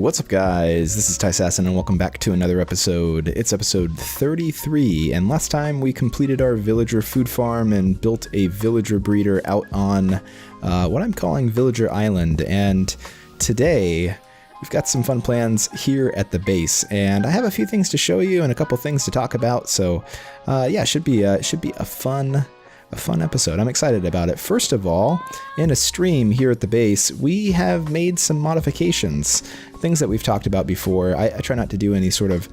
What's up, guys? This is Tyssassin and welcome back to another episode. It's episode 33, and last time we completed our villager food farm and built a villager breeder out on what I'm calling Villager Island. And today we've got some fun plans here at the base, and I have a few things to show you and a couple things to talk about. So yeah, it should be a fun episode. I'm excited about it. First of all, in a stream here at the base, we have made some modifications, things that we've talked about before. I try not to do any sort of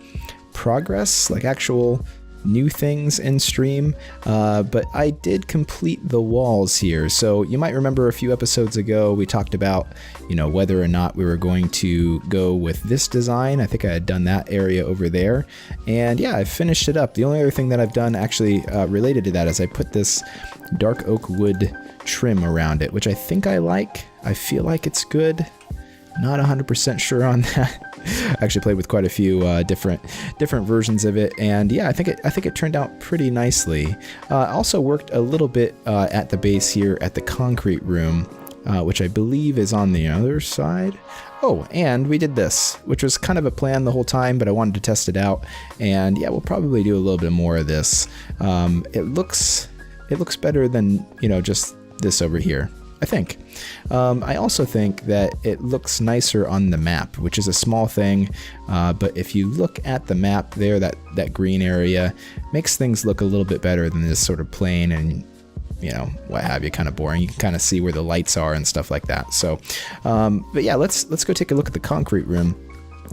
progress, like actual new things in stream, but I did complete the walls here. So you might remember a few episodes ago we talked about, whether or not we were going to go with this design. I think I had done that area over there, and yeah, I finished it up. The only other thing that I've done actually related to that is I put this dark oak wood trim around it, which I think I like. I feel like it's good. Not 100% sure on that. I actually played with quite a few different versions of it, and yeah, I think it turned out pretty nicely. I also worked a little bit at the base here at the concrete room, which I believe is on the other side. Oh, and we did this, which was kind of a plan the whole time, but I wanted to test it out, and yeah, we'll probably do a little bit more of this. It looks better than just this over here, I think. I also think that it looks nicer on the map, which is a small thing, but if you look at the map there, that green area makes things look a little bit better than this sort of plain and what have you, kind of boring. You can kind of see where the lights are and stuff like that. So but yeah, let's go take a look at the concrete room.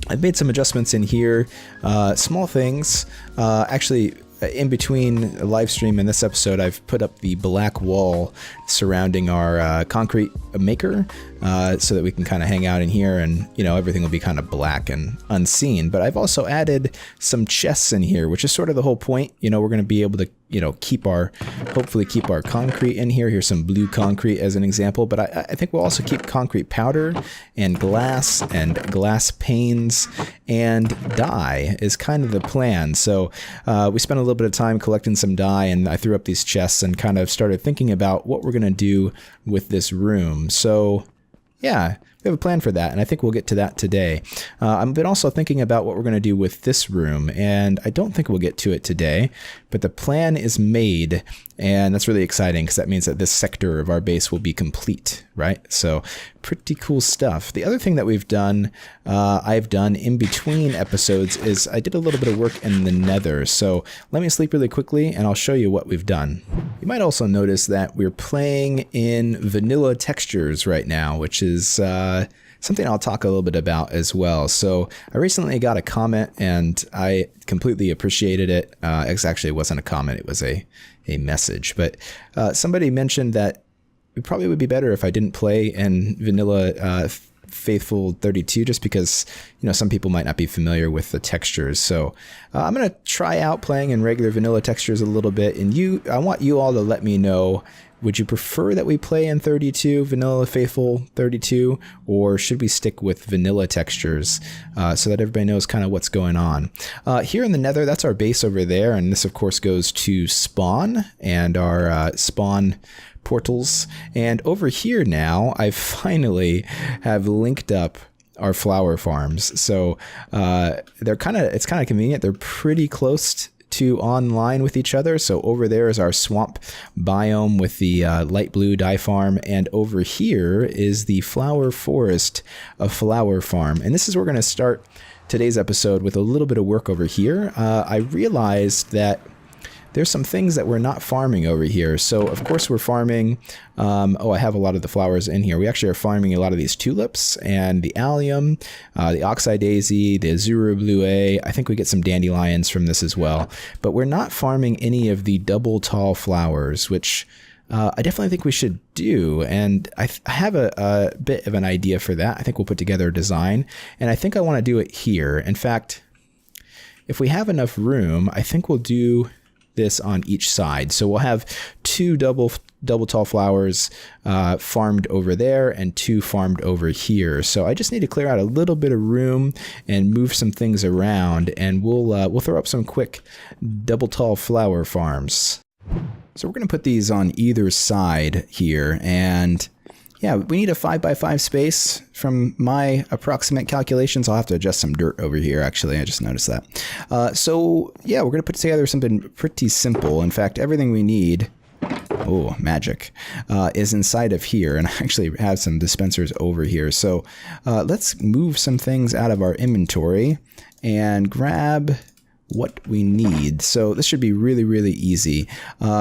I've made some adjustments in here, small things. Actually, in between a live stream and this episode, I've put up the black wall surrounding our concrete maker, so that we can kind of hang out in here and everything will be kind of black and unseen. But I've also added some chests in here, which is sort of the whole point. We're going to be able to hopefully keep our concrete in here. Here's some blue concrete as an example, but I think we'll also keep concrete powder and glass panes and dye is kind of the plan. So we spent a little bit of time collecting some dye, and I threw up these chests and kind of started thinking about what we're going to do with this room. So yeah, we have a plan for that, and I think we'll get to that today. I've been also thinking about what we're going to do with this room, and I don't think we'll get to it today, but the plan is made, and that's really exciting because that means that this sector of our base will be complete, right? So pretty cool stuff. The other thing that we've done, I've done in between episodes, is I did a little bit of work in the Nether. So let me sleep really quickly and I'll show you what we've done. You might also notice that we're playing in vanilla textures right now, which is something I'll talk a little bit about as well. So I recently got a comment and I completely appreciated it. Actually, it wasn't a comment, it was a message. But somebody mentioned that it probably would be better if I didn't play in vanilla Faithful 32, just because some people might not be familiar with the textures. So I'm gonna try out playing in regular vanilla textures a little bit, and I want you all to let me know, would you prefer that we play in 32, vanilla Faithful 32, or should we stick with vanilla textures, so that everybody knows kind of what's going on? Here in the Nether, that's our base over there, and this of course goes to spawn and our spawn portals. And over here now, I finally have linked up our flower farms. So it's kind of convenient. They're pretty close to online with each other. So over there is our swamp biome with the light blue dye farm, and over here is the flower forest of flower farm. And this is where we're going to start today's episode with a little bit of work over here. I realized that there's some things that we're not farming over here. So of course we're farming, I have a lot of the flowers in here. We actually are farming a lot of these tulips and the allium, the oxeye daisy, the azura blue A. I think we get some dandelions from this as well. But we're not farming any of the double tall flowers, which I definitely think we should do. And I have a bit of an idea for that. I think we'll put together a design, and I think I want to do it here. In fact, if we have enough room, I think we'll do this on each side. So we'll have two double tall flowers farmed over there and two farmed over here. So I just need to clear out a little bit of room and move some things around, and we'll throw up some quick double tall flower farms. So we're going to put these on either side here, and yeah, we need a 5x5 space from my approximate calculations. I'll have to adjust some dirt over here, actually. I just noticed that. So, yeah, we're going to put together something pretty simple. In fact, everything we need, oh, magic, is inside of here. And I actually have some dispensers over here. So let's move some things out of our inventory and grab what we need. So this should be really, really easy.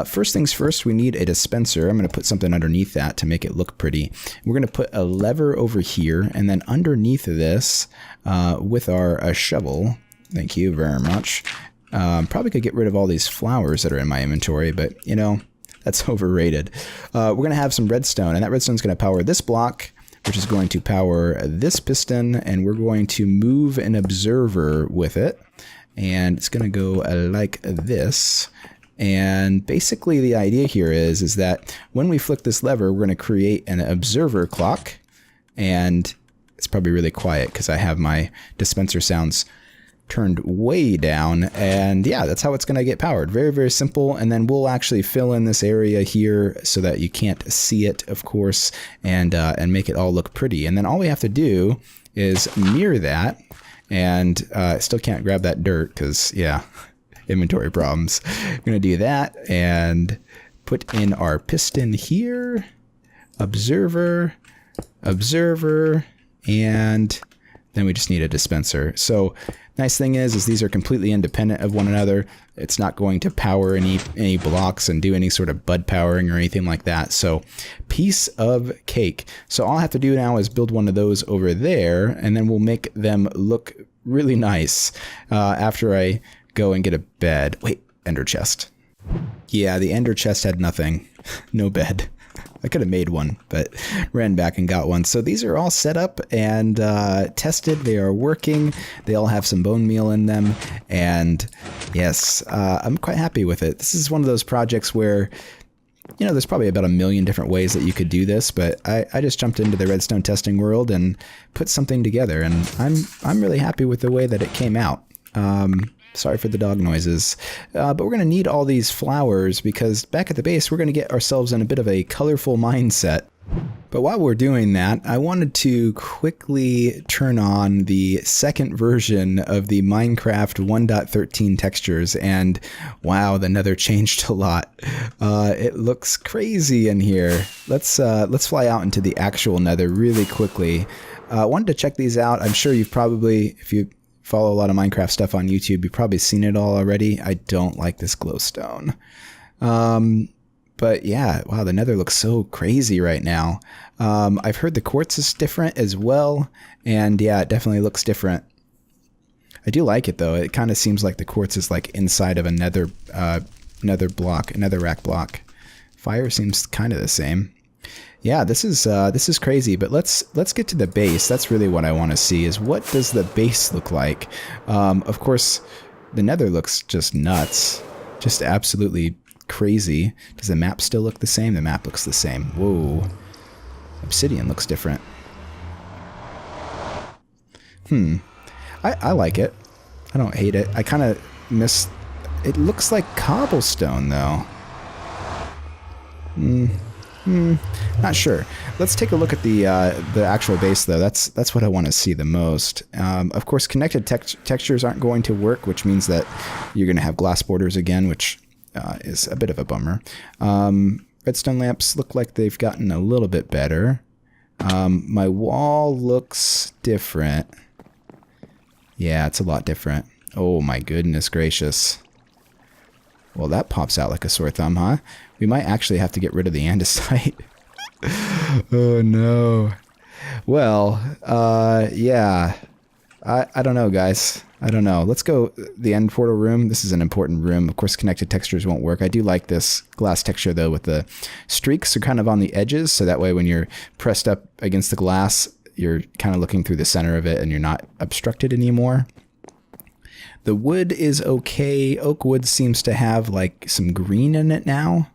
First things first, we need a dispenser. I'm going to put something underneath that to make it look pretty. We're going to put a lever over here, and then underneath this, with our shovel, thank you very much. Probably could get rid of all these flowers that are in my inventory, but you know, that's overrated. We're going to have some redstone, and that redstone is going to power this block, which is going to power this piston, and we're going to move an observer with it. And it's going to go like this. And basically the idea here is that when we flick this lever, we're going to create an observer clock. And it's probably really quiet because I have my dispenser sounds turned way down. And yeah, that's how it's going to get powered. Very, very simple. And then we'll actually fill in this area here so that you can't see it, of course, and make it all look pretty. And then all we have to do is mirror that. And I still can't grab that dirt because, yeah, inventory problems. I'm going to do that and put in our piston here, observer, observer, and then we just need a dispenser. So nice thing is these are completely independent of one another. It's not going to power any blocks and do any sort of bud powering or anything like that. So piece of cake. So all I have to do now is build one of those over there, and then we'll make them look really nice after I go and get a bed. Wait, ender chest. Yeah, the ender chest had nothing. No bed. I could have made one, but ran back and got one. So these are all set up and tested. They are working. They all have some bone meal in them. And yes, I'm quite happy with it. This is one of those projects where, you know, there's probably about 1 million different ways that you could do this, but I just jumped into the redstone testing world and put something together. And I'm really happy with the way that it came out. Sorry for the dog noises. But we're going to need all these flowers because back at the base, we're going to get ourselves in a bit of a colorful mindset. But while we're doing that, I wanted to quickly turn on the second version of the Minecraft 1.13 textures, and wow, the Nether changed a lot. It looks crazy in here. Let's fly out into the actual Nether really quickly. I wanted to check these out. I'm sure you've probably, if you follow a lot of Minecraft stuff on YouTube, you've probably seen it all already. I don't like this glowstone. But yeah, wow, the Nether looks so crazy right now. I've heard the quartz is different as well, and yeah, it definitely looks different. I do like it though. It kind of seems like the quartz is like inside of a nether block, a netherrack block. Fire seems kind of the same. Yeah, this is crazy, but let's get to the base. That's really what I want to see, is what does the base look like? Of course, the Nether looks just nuts, just absolutely crazy. Does the map still look the same? The map looks the same. Whoa. Obsidian looks different. I like it. I don't hate it. I kind of miss... It looks like cobblestone, though. Not sure. Let's take a look at the actual base, though. That's what I want to see the most. Of course, connected textures aren't going to work, which means that you're going to have glass borders again, which is a bit of a bummer. Redstone lamps look like they've gotten a little bit better. My wall looks different. Yeah, it's a lot different. Oh my goodness gracious. Well, that pops out like a sore thumb, huh? We might actually have to get rid of the andesite. Oh no. Well, yeah. I don't know, guys. I don't know. Let's go the end portal room. This is an important room. Of course, connected textures won't work. I do like this glass texture, though, with the streaks are kind of on the edges. So that way, when you're pressed up against the glass, you're kind of looking through the center of it and you're not obstructed anymore. The wood is okay. Oak wood seems to have like some green in it now,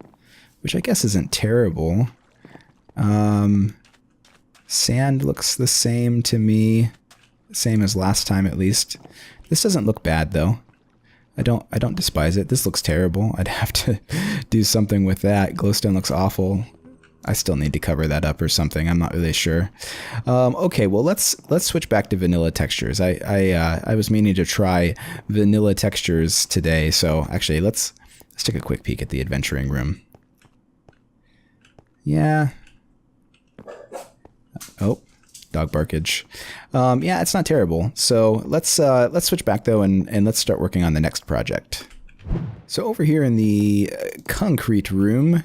which I guess isn't terrible. Sand looks the same to me. Same as last time, at least. This doesn't look bad, though. I don't despise it. This looks terrible. I'd have to do something with that. Glowstone looks awful. I still need to cover that up or something. I'm not really sure. Okay, well let's switch back to vanilla textures. I was meaning to try vanilla textures today, so actually let's take a quick peek at the adventuring room. Yeah. Oh, dog barkage. Yeah, it's not terrible. So let's switch back though, and let's start working on the next project. So over here in the concrete room,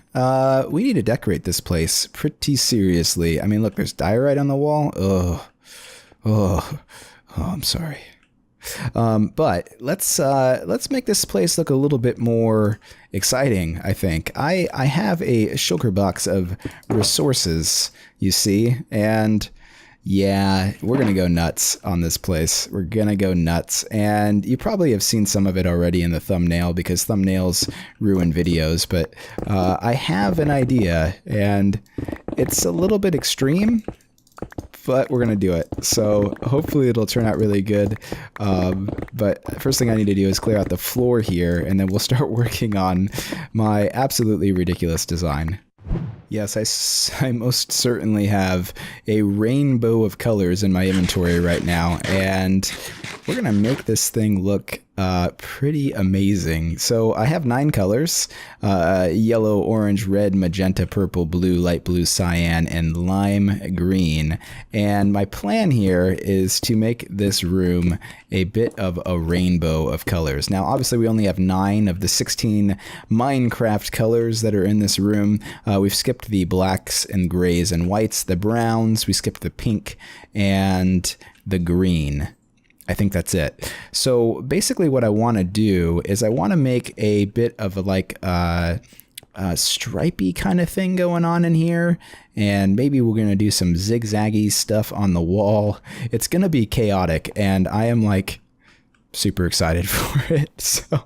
we need to decorate this place pretty seriously. I mean, look, there's diorite on the wall. Oh, I'm sorry. But let's make this place look a little bit more exciting, I think. I have a shulker box of resources, you see, and yeah, we're going to go nuts on this place. We're going to go nuts. And you probably have seen some of it already in the thumbnail because thumbnails ruin videos. But I have an idea, and it's a little bit extreme, but we're going to do it. So hopefully it'll turn out really good. But first thing I need to do is clear out the floor here, and then we'll start working on my absolutely ridiculous design. Yes, I most certainly have a rainbow of colors in my inventory right now, and we're going to make this thing look pretty amazing. So I have 9 colors, yellow, orange, red, magenta, purple, blue, light blue, cyan, and lime green. And my plan here is to make this room a bit of a rainbow of colors. Now, obviously, we only have 9 of the 16 Minecraft colors that are in this room. We've skipped the blacks and grays and whites, the browns, we skipped the pink, and the green. I think that's it. So basically what I want to do is I want to make a bit of a stripey kind of thing going on in here. And maybe we're going to do some zigzaggy stuff on the wall. It's going to be chaotic, and I am like super excited for it. So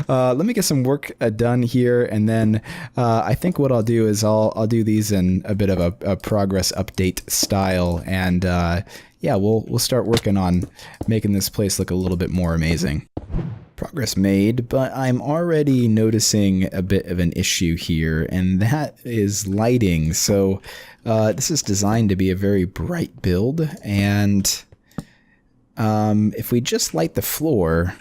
let me get some work done here, and then I think what I'll do is I'll do these in a bit of a progress update style, and yeah, we'll start working on making this place look a little bit more amazing. Progress made, but I'm already noticing a bit of an issue here, and that is lighting. So this is designed to be a very bright build, and if we just light the floor,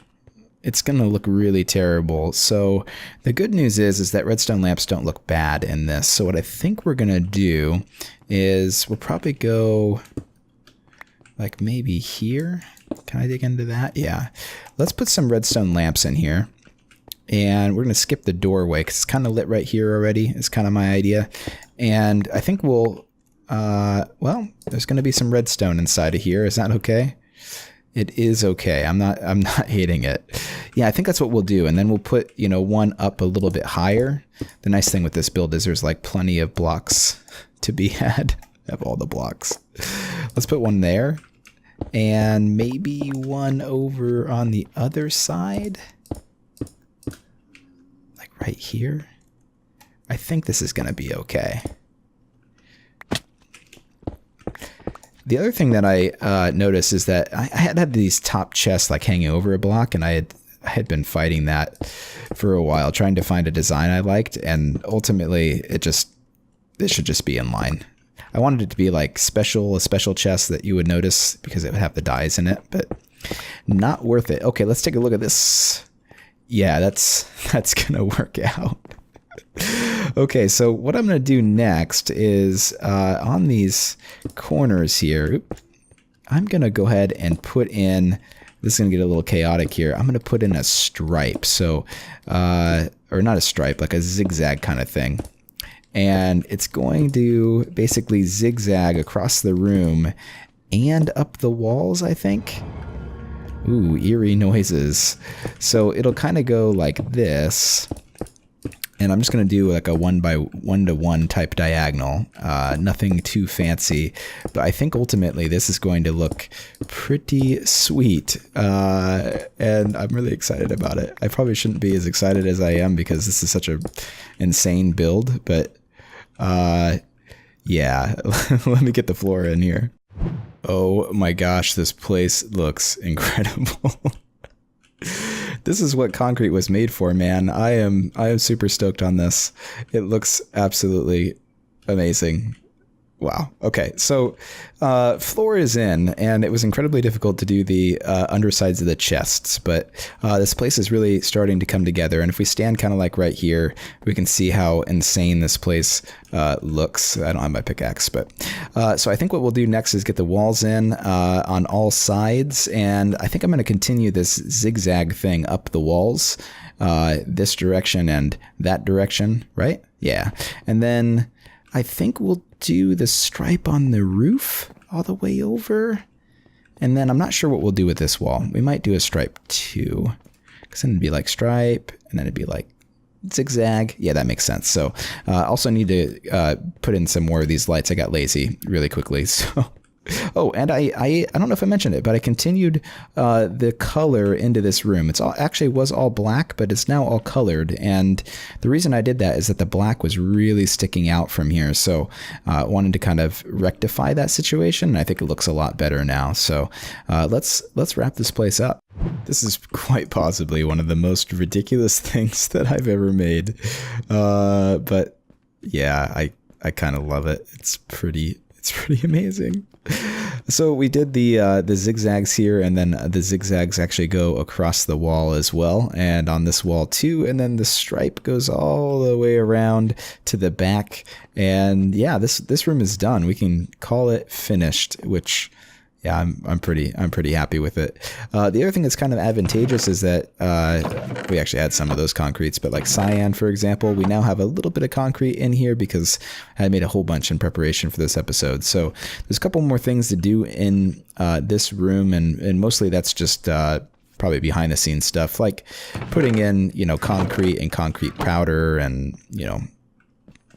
it's going to look really terrible. So the good news is that redstone lamps don't look bad in this. So what I think we're going to do is we'll probably go like maybe here. Can I dig into that? Yeah. Let's put some redstone lamps in here. And we're going to skip the doorway because it's kind of lit right here already. It's kind of my idea. And I think we'll, well, there's going to be some redstone inside of here. Is that okay? It is okay. I'm not hating it. Yeah, I think that's what we'll do. And then we'll put, one up a little bit higher. The nice thing with this build is there's like plenty of blocks to be had. I have all the blocks. Let's put one there. And maybe one over on the other side. Like right here. I think this is going to be okay. The other thing that I noticed is that I had these top chests like hanging over a block, and I had been fighting that for a while, trying to find a design I liked, and ultimately it should just be in line. I wanted it to be like a special chest that you would notice because it would have the dyes in it, but not worth it. Okay, let's take a look at this. Yeah, that's gonna work out. Okay, so what I'm going to do next is on these corners here, I'm going to go ahead and put in, this is going to get a little chaotic here, I'm going to put in a stripe, so, or not a stripe, like a zigzag kind of thing. And it's going to basically zigzag across the room and up the walls, I think. Ooh, eerie noises. So it'll kind of go like this. And I'm just going to do like a 1-by-1 type diagonal, nothing too fancy, but I think ultimately this is going to look pretty sweet, and I'm really excited about it. I probably shouldn't be as excited as I am because this is such a insane build, but yeah, let me get the floor in here. Oh my gosh, this place looks incredible. This is what concrete was made for, man. I am super stoked on this. It looks absolutely Amazing. Wow. Okay. So floor is in, and it was incredibly difficult to do the undersides of the chests, but this place is really starting to come together. And if we stand kind of like right here, we can see how insane this place looks. I don't have my pickaxe, but so I think what we'll do next is get the walls in on all sides. And I think I'm going to continue this zigzag thing up the walls, this direction and that direction, right? Yeah. And then I think we'll do the stripe on the roof all the way over. And then I'm not sure what we'll do with this wall. We might do a stripe too, because then it'd be like stripe and then it'd be like zigzag. Yeah, that makes sense. So also need to put in some more of these lights. I got lazy really quickly. So oh, and I don't know if I mentioned it, but I continued the color into this room. It's all actually was all black, but it's now all colored. And the reason I did that is that the black was really sticking out from here. So I wanted to kind of rectify that situation. And I think it looks a lot better now. So let's wrap this place up. This is quite possibly one of the most ridiculous things that I've ever made. But yeah, I kind of love it. It's pretty amazing. So we did the zigzags here, and then the zigzags actually go across the wall as well, and on this wall too, and then the stripe goes all the way around to the back. And yeah, this room is done. We can call it finished, which yeah, I'm pretty happy with it. The other thing that's kind of advantageous is that we actually had some of those concretes, but like cyan, for example, we now have a little bit of concrete in here because I made a whole bunch in preparation for this episode. So there's a couple more things to do in this room, and mostly that's just probably behind the scenes stuff, like putting in, concrete and concrete powder, and,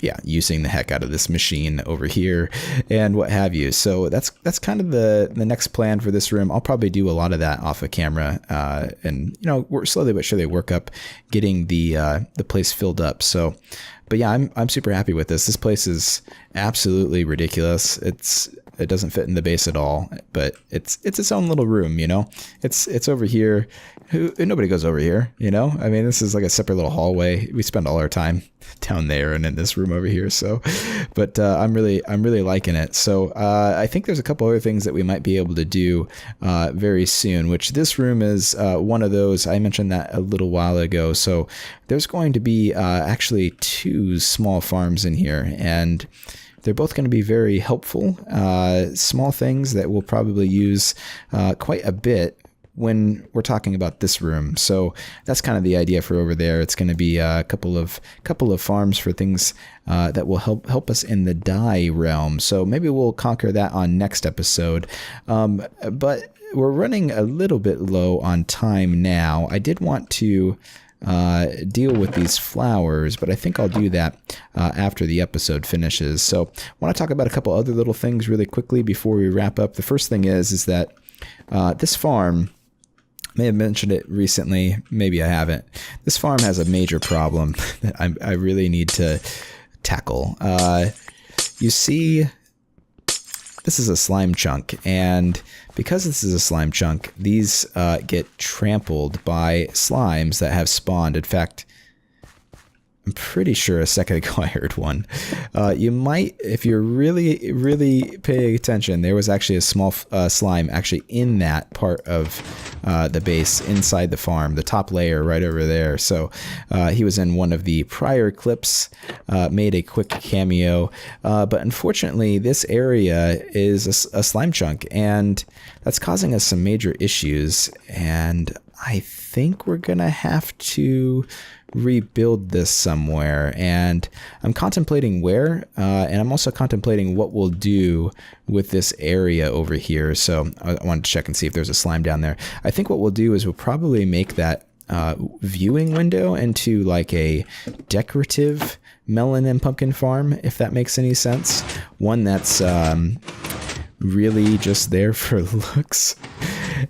yeah, using the heck out of this machine over here and what have you. So that's kind of the next plan for this room. I'll probably do a lot of that off of camera, and we're slowly but surely work up getting the place filled up. So, but yeah, I'm super happy with this. This place is absolutely ridiculous. It doesn't fit in the base at all, but it's its own little room, It's over here. Nobody goes over here, I mean, this is like a separate little hallway. We spend all our time down there and in this room over here. So, but I'm really liking it. So I think there's a couple other things that we might be able to do very soon, which this room is one of those. I mentioned that a little while ago. So there's going to be actually 2 small farms in here, and they're both going to be very helpful, small things that we'll probably use quite a bit when we're talking about this room. So that's kind of the idea for over there. It's going to be a couple of farms for things that will help us in the dye realm. So maybe we'll conquer that on next episode. But we're running a little bit low on time now. I did want to deal with these flowers, but I think I'll do that after the episode finishes. So I want to talk about a couple other little things really quickly before we wrap up. The first thing is that this farm, may have mentioned it recently, maybe I haven't. This farm has a major problem that I really need to tackle. You see, this is a slime chunk, and because this is a slime chunk, these get trampled by slimes that have spawned. In fact, I'm pretty sure a second ago I heard one. You might, if you're really paying attention, there was actually a small slime actually in that part of the base inside the farm, the top layer right over there. So he was in one of the prior clips, made a quick cameo. But unfortunately, this area is a slime chunk, and that's causing us some major issues. And I think we're going to have to rebuild this somewhere, and I'm contemplating where, and I'm also contemplating what we'll do with this area over here. So I wanted to check and see if there's a slime down there. I think what we'll do is we'll probably make that viewing window into like a decorative melon and pumpkin farm, if that makes any sense. One that's really just there for looks.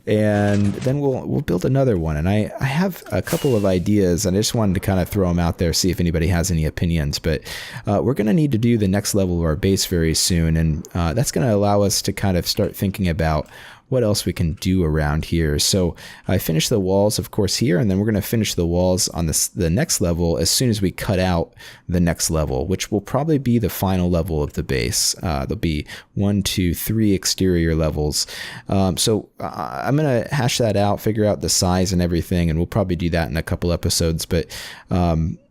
And then we'll build another one. And I have a couple of ideas, and I just wanted to kind of throw them out there, see if anybody has any opinions. But we're going to need to do the next level of our base very soon, and that's going to allow us to kind of start thinking about what else we can do around here. So I finished the walls, of course, here, and then we're going to finish the walls on the next level as soon as we cut out the next level, which will probably be the final level of the base. There'll be 1, 2, 3 exterior levels. So I'm going to hash that out, figure out the size and everything, and we'll probably do that in a couple episodes. But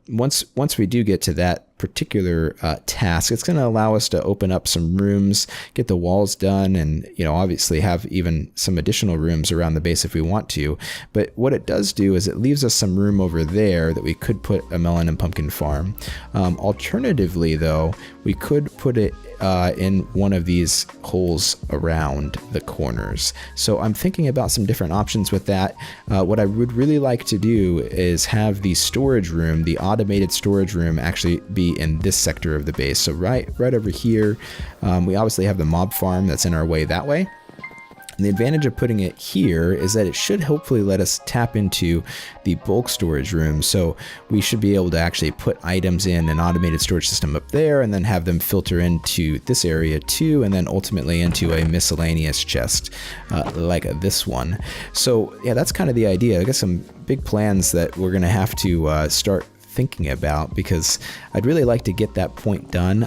once we do get to that particular task, it's going to allow us to open up some rooms, get the walls done, and obviously have even some additional rooms around the base if we want to. But what it does do is it leaves us some room over there that we could put a melon and pumpkin farm. Alternatively, though, we could put it in one of these holes around the corners. So I'm thinking about some different options with that. What I would really like to do is have the storage room, the automated storage room, actually be in this sector of the base. So right over here, we obviously have the mob farm that's in our way that way. And the advantage of putting it here is that it should hopefully let us tap into the bulk storage room. So we should be able to actually put items in an automated storage system up there and then have them filter into this area too, and then ultimately into a miscellaneous chest like this one. So yeah, that's kind of the idea. I got some big plans that we're going to have to start thinking about, because I'd really like to get that point done.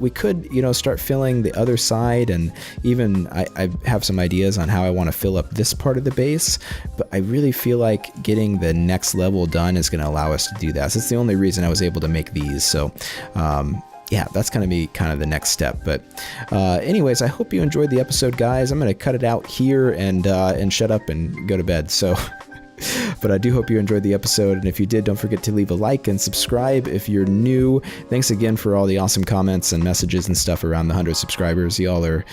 We could, start filling the other side, and even I have some ideas on how I want to fill up this part of the base, but I really feel like getting the next level done is going to allow us to do that. So it's the only reason I was able to make these. So yeah, that's going to be kind of the next step. But anyways, I hope you enjoyed the episode, guys. I'm going to cut it out here and shut up and go to bed. So but I do hope you enjoyed the episode, and if you did, don't forget to leave a like and subscribe if you're new. Thanks again for all the awesome comments and messages and stuff around the 100 subscribers. Y'all are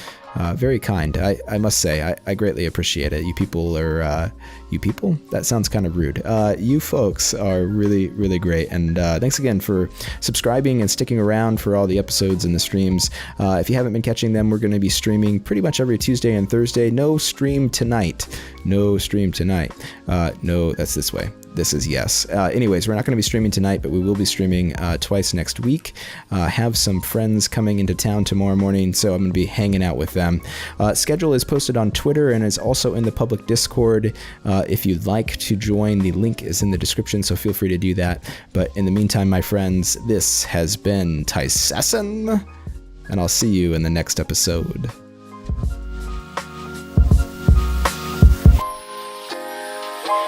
very kind. I must say, I greatly appreciate it. You people are, you people? That sounds kind of rude. You folks are really, really great. And thanks again for subscribing and sticking around for all the episodes and the streams. If you haven't been catching them, we're going to be streaming pretty much every Tuesday and Thursday. No stream tonight. No stream tonight. No, that's this way. This is yes. Anyways, we're not going to be streaming tonight, but we will be streaming twice next week. Have some friends coming into town tomorrow morning, so I'm going to be hanging out with them. Schedule is posted on Twitter and is also in the public Discord. If you'd like to join, the link is in the description, so feel free to do that. But in the meantime, my friends, this has been Tyssassin, and I'll see you in the next episode.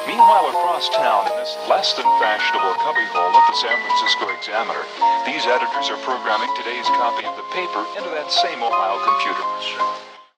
Meanwhile, across town, in this less than fashionable cubbyhole of the San Francisco Examiner, these editors are programming today's copy of the paper into that same Ohio computer.